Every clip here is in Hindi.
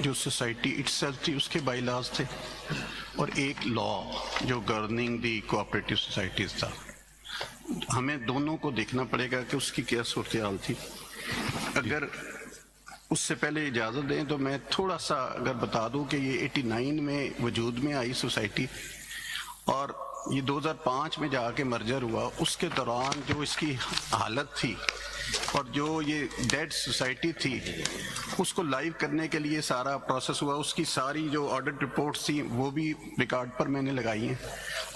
जो सोसाइटी इटसेल्फ थी उसके बाईलाज थे और एक लॉ जो गवर्निंग दी कोऑपरेटिव सोसाइटीज था। हमें दोनों को देखना पड़ेगा कि उसकी क्या सूरत हाल थी। अगर उससे पहले इजाज़त दें तो मैं थोड़ा सा अगर बता दूं कि ये 89 में वजूद में आई सोसाइटी और ये 2005 में जाके मर्जर हुआ। उसके दौरान जो इसकी हालत थी और जो ये डेड सोसाइटी थी उसको लाइव करने के लिए सारा प्रोसेस हुआ। उसकी सारी जो ऑडिट रिपोर्ट्स थी वो भी रिकॉर्ड पर मैंने लगाई हैं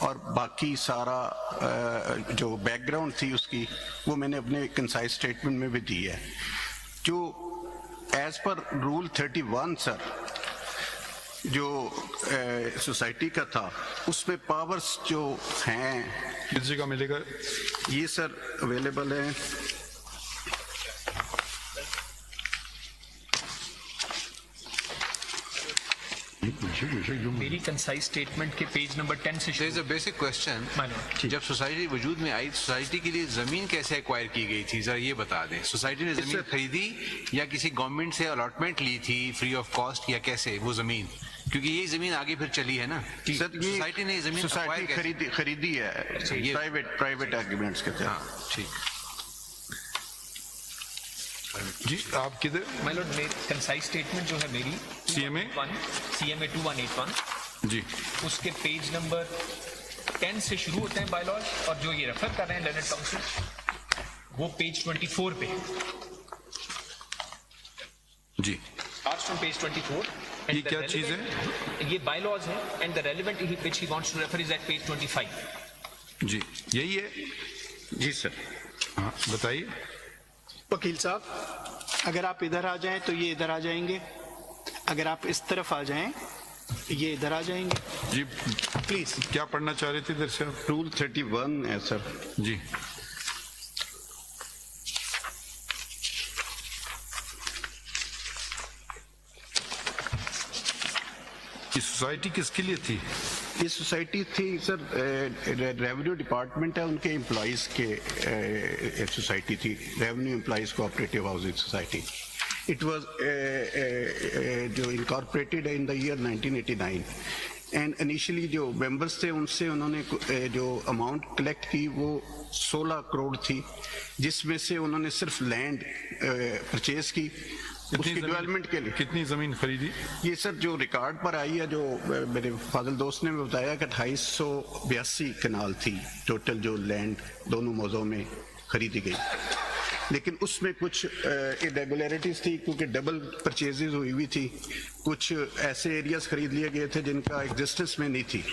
और बाकी सारा जो बैकग्राउंड थी उसकी वो मैंने अपने कंसाइज स्टेटमेंट में भी दी है। जो एज पर रूल 31 सर जो सोसाइटी का था उसमें पावर्स जो हैं किस जगह मिलेगा ये सर अवेलेबल है। मेरी कंसाइज स्टेटमेंट के पेज नंबर 10 से There is a basic question. जब सोसाइटी वजूद में आई सोसाइटी के लिए जमीन कैसे एक्वायर की गई थी जरा ये बता दें। सोसाइटी ने जमीन खरीदी या किसी गवर्नमेंट से अलॉटमेंट ली थी फ्री ऑफ कॉस्ट या कैसे वो जमीन, क्योंकि ये जमीन आगे फिर चली है ना। सर ये सोसाइटी ने जमीन खरीदी है प्राइवेट एग्रीमेंट्स के तहत। हाँ ठीक जी। आप किधर माय लॉर्ड मेरी कंसाइज स्टेटमेंट जो है मेरी CMA 2181 जी उसके पेज नंबर 10 से शुरू होते हैं बाय लॉज और जो ये रेफर कर रहे हैं लर्नेड काउंसिल वो पेज 24 पे जी। starts from page 24 ये क्या चीज है? ये बाय लॉज है and the relevant which he wants to refer is at page 25 जी यही है। जी सर। हाँ बताइए। वकील साहब अगर आप इधर आ जाएं तो ये इधर आ जाएंगे, अगर आप इस तरफ आ जाएं ये इधर आ जाएंगे। जी प्लीज क्या पढ़ना चाह रहे थे इधर से आप? रूल 31 है सर। जी ये सोसाइटी किसके लिए थी? ये सोसाइटी थी सर रेवेन्यू डिपार्टमेंट है उनके एम्प्लॉयज़ के सोसाइटी थी, revenue employees cooperative housing society. It was जो incorporated in the year 1989 and initially जो मेंबर्स थे उनसे उन्होंने जो अमाउंट कलेक्ट की वो 16 करोड़ थी, जिसमें से उन्होंने सिर्फ लैंड परचेज की उसकी डेवलपमेंट के लिए। कितनी जमीन खरीदी? ये सर जो रिकॉर्ड पर आई है जो मेरे फाजिल दोस्त ने बताया कि 2882 कनाल थी टोटल जो लैंड दोनों मौजों में खरीदी गई, लेकिन उसमें कुछ इरेगुलरिटीज थी क्योंकि डबल परचेजेज हुई हुई थी। कुछ ऐसे एरियाज खरीद लिए गए थे जिनका एग्जिस्टेंस में नहीं थी,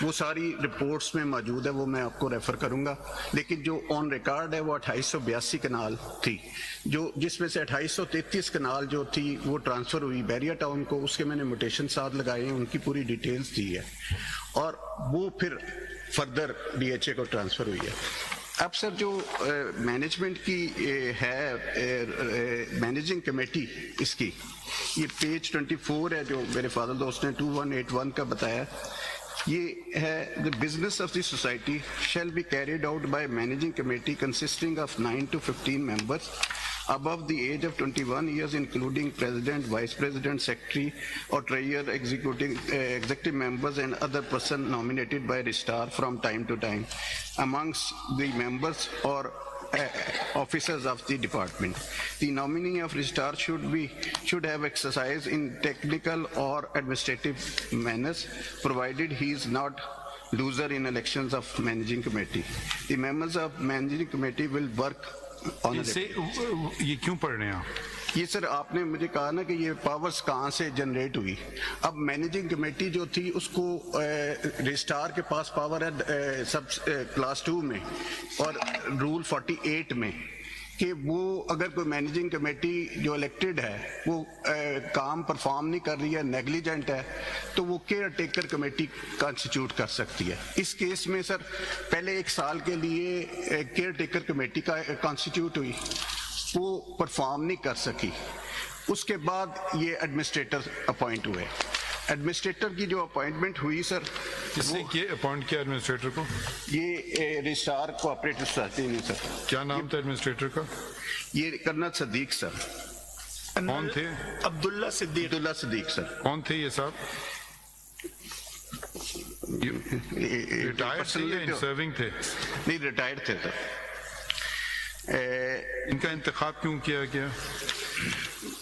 वो सारी रिपोर्ट्स में मौजूद है, वो मैं आपको रेफर करूंगा। लेकिन जो ऑन रिकॉर्ड है वो 2882 कनाल थी, जो जिसमें से 2833 कनाल जो थी वो ट्रांसफ़र हुई बैरिया टाउन को। उसके मैंने मोटेशन साथ लगाए हैं, उनकी पूरी डिटेल्स दी है और वो फिर फर्दर DHA को ट्रांसफ़र हुई है। अब सर जो मैनेजमेंट की है मैनेजिंग कमेटी इसकी ये पेज 24 है जो मेरे फादर दोस्त ने 2181 का बताया। ये है the business of the society shall be carried out by managing committee consisting of 9 to 15 members above the age of 21 years including president, vice president, secretary or treasurer, executive members and other person nominated by registrar from time to time amongst the members or officers of the department. The nominee of registrar should have exercise in technical or administrative manners provided he is not loser in elections of managing committee. The members of managing committee will work इसे ये क्यों पढ़ रहे हैं आप? ये सर आपने मुझे कहा ना कि ये पावर्स कहाँ से जनरेट हुई। अब मैनेजिंग कमेटी जो थी उसको रजिस्ट्रार के पास पावर है सब क्लास 2 में और रूल 48 में कि वो अगर कोई मैनेजिंग कमेटी जो इलेक्टेड है वो काम परफॉर्म नहीं कर रही है, नेग्लिजेंट है, तो वो केयर टेकर कमेटी कॉन्स्टिट्यूट कर सकती है। इस केस में सर पहले 1 साल के लिए केयर टेकर कमेटी का कॉन्स्टिट्यूट हुई, वो परफॉर्म नहीं कर सकी। उसके बाद ये एडमिनिस्ट्रेटर अपॉइंट हुए। एडमिनिस्ट्रेटर की जो अपॉइंटमेंट हुई सर, किसने किए अपॉइंट किया एडमिनिस्ट्रेटर को? ये रजिस्ट्रार कोऑपरेटिव सोसाइटी ने सर। क्या नाम था एडमिनिस्ट्रेटर का? ये कर्नल सदीक सर। कौन थे? अब्दुल्ला सिद्दीक। अब्दुल्ला सिद्दीक सर। कौन थे ये साहब? रिटायर्ड थे या इन सर्विंग थे? नहीं, रिटायर्ड थे सर। इनका इंतखाब क्यों किया गया?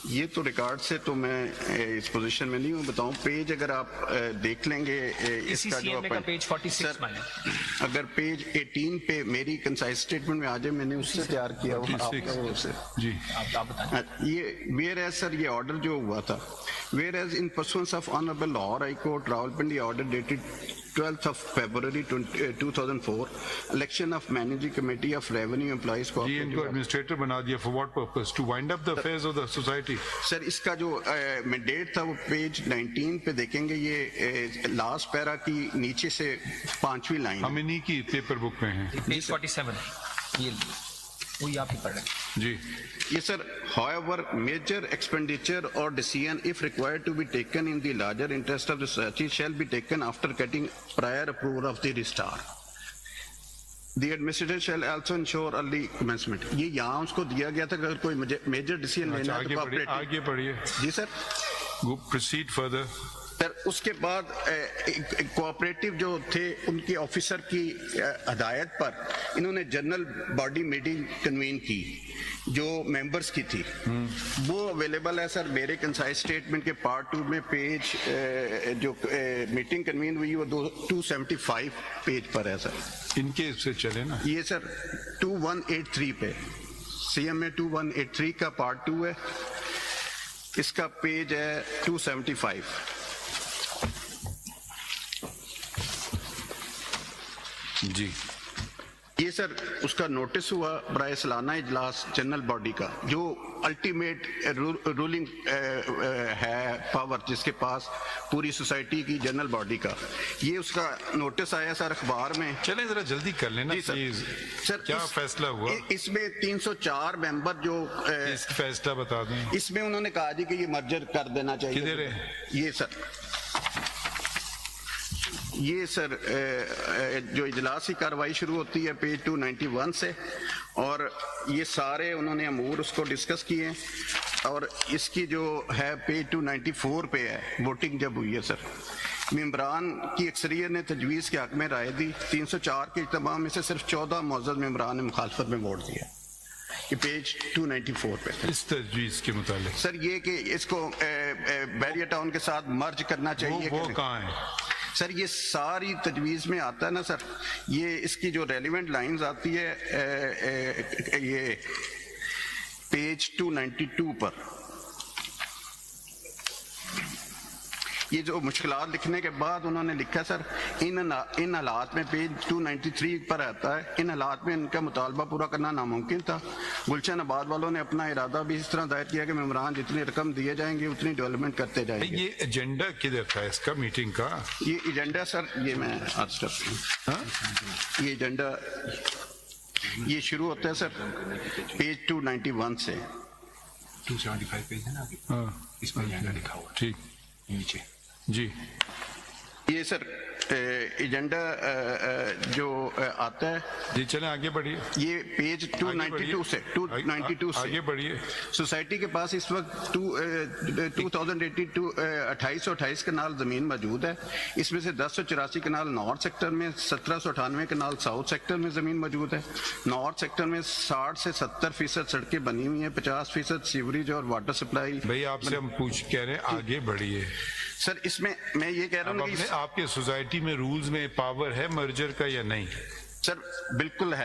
ये तो रिकॉर्ड से तो मैं इस पोजीशन में नहीं हूँ बताऊँ। पेज अगर आप देख लेंगे इसी इसका जो CMA का पेज 46 सर, माने। अगर पेज 18 पे मेरी कंसाइज स्टेटमेंट में आ जाए, मैंने उससे तैयार किया हुआ 46 आपका वो से। जी आप बताएं। ये वेयर एज सर, ये ऑर्डर जो हुआ था, whereas in pursuance of honourable Lahore high court Rawalpindi order dated 12th of February 2004, election of managing committee of revenue employees जी cooperative इनको एडमिनिस्ट्रेटर बना दिया for what purpose? To wind up the affairs of the society. Sir इसका जो मैंडेट था वो पेज 19 पे देखेंगे, ये लास्ट पैरा की नीचे से 5वीं लाइन। हम इन्हीं की पेपर बुक में हैं। पेज 47 ये वही आप ही पढ़ रहे हैं। जी ये sir, however major expenditure or decision if required to be taken in the larger interest of the society shall be taken after getting prior approval of the registrar. The administrator shall also ensure early commencement. ये यहाँ उसको दिया गया था अगर कोई मेजर डिसीजन लेना है तो cooperative- आगे बढ़िए। जी सर। Proceed further. सर उसके बाद कोऑपरेटिव जो थे उनके ऑफिसर की हदायत पर इन्होंने जनरल बॉडी मीटिंग कन्वीन की जो मेंबर्स की थी। वो अवेलेबल है सर मेरे कंसाइज स्टेटमेंट के पार्ट 2 में। पेज जो मीटिंग कन्वीन हुई वो 275 पेज पर है सर। इनके से चले ना। ये सर 2183 पे CMA 2183 का पार्ट 2 है, इसका पेज है 275। जी ये सर उसका नोटिस हुआ बराए सालाना इजलास जनरल बॉडी का, जो अल्टीमेट रूलिंग है पावर जिसके पास पूरी सोसाइटी की जनरल बॉडी का। ये उसका नोटिस आया सर अखबार में। चलें जरा जल्दी कर लेना जी सर। प्लीज। सर क्या फैसला हुआ? इसमें 304 मेंबर जो इस फैसला बता दें। इसमें उन्होंने कहा जी कि ये मर्जर कर देना चाहिए। किधर है? ये सर, ये सर जो इजलासी कार्रवाई शुरू होती है पेज 291 से, और ये सारे उन्होंने अमूर उसको डिस्कस किए हैं, और इसकी जो है पेज 294 पे है वोटिंग जब हुई है सर। मेम्बरान की अक्सरियत ने तजवीज़ के हक में राय दी। 304 के इज्तिमा में से सिर्फ 14 मुअज़्ज़ज़ मेम्बरान ने मुखालफत में वोट दिया। ये पेज 294 पे है। इस तजवीज़ के मुतालिक सर ये कि इसको बैरियर टाउन के साथ मर्ज करना चाहिए। वो कहाँ है? सर ये सारी तजवीज़ में आता है ना सर। ये इसकी जो रेलिवेंट लाइंस आती है ये पेज 292 पर। ये जो मुश्किलात लिखने के बाद उन्होंने लिखा सर इन हालात में, पेज 293 पर आता है, इन हालात में इनका मुतालबा पूरा करना नामुमकिन था। गुलशन आबाद वालों ने अपना इरादा भी इस तरह जाहिर किया कि मेम्बरान जितनी रकम दिए जाएंगे उतनी डेवलपमेंट करते जाएंगे। ये एजेंडा किधर था इसका मीटिंग का? ये एजेंडा सर, ये मैं आज करता हूँ। ये एजेंडा ये शुरू होता है सर पेज 291 से। 275 पेज है ना अभी, हाँ इस पर एजेंडा लिखा हुआ ठीक। है नीचे। जी ये सर एजेंडा जो आता है, जी चलें आगे बढ़िए। ये पेज 292 से 292 से आगे बढ़िए। सोसाइटी के पास इस वक्त 2828 कनाल जमीन मौजूद है। इसमें से 1084 कनाल नॉर्थ सेक्टर में, 1798 कनाल साउथ सेक्टर में जमीन मौजूद है। नॉर्थ सेक्टर में 60 से 70% सड़कें बनी हुई हैं, 50% सीवरेज और वाटर सप्लाई। भाई आपसे हम कह रहे हैं आगे बढ़िए। सर इसमें मैं ये कह रहा हूँ आपके सोसाइटी में रूल्स में पावर है मर्जर का या नहीं? सर बिल्कुल है।